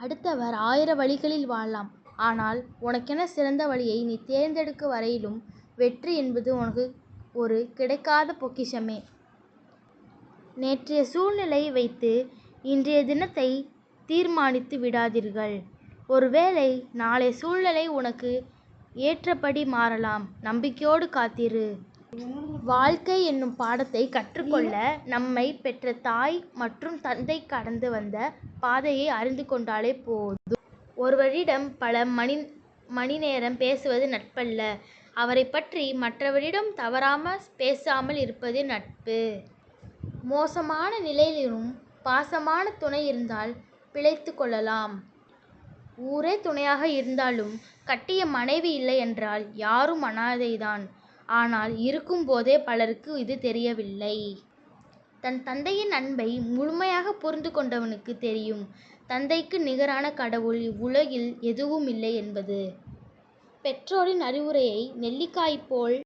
அடுத்தவர் 1000 வழிகளில் வாழலாம். ஆனால் உனக்கென சிறந்த வழியை நீ தேர்ந்தெடுக்கும் வரையிலும் வெற்றி என்பது உனக்கு ஒரு கிடைக்காத பொக்கிஷமே. நேற்றைய சூழ்நிலையை வைத்து இன்றைய தினத்தை தீர்மானித்து விடாதீர்கள். ஒருவேளை நாளைய சூழ்நிலை உனக்கு ஏற்றபடி மாறலாம். நம்பிக்கையோடு காத்திரு. வாழ்க்கை என்னும் பாடத்தை கற்றுக்கொள்ள நம்மை பெற்ற தாய் மற்றும் தந்தை கடந்து வந்த பாதையை அறிந்து கொண்டாலே போதும். ஒருவரிடம் பல மணி நேரம் பேசுவது நட்பல்ல. அவரை பற்றி மற்றவரிடம் தவறாமல் பேசாமல் இருப்பது நட்பு. மோசமான நிலையிலும் பாசமான துணை இருந்தால் பிழைத்து கொள்ளலாம். ஊரே துணையாக இருந்தாலும் கட்டிய மனைவி இல்லை என்றால் யாரும் அனாதைதான். ஆனால் இருக்கும் போதே பலருக்கு இது தெரியவில்லை. தன் தந்தையின் அன்பை முழுமையாக புரிந்து கொண்டவனுக்கு தெரியும் தந்தைக்கு நிகரான கடவுள் இவ்வுலகில் எதுவும் இல்லை என்பது. பெற்றோரின் அறிவுரையை நெல்லிக்காய் போல்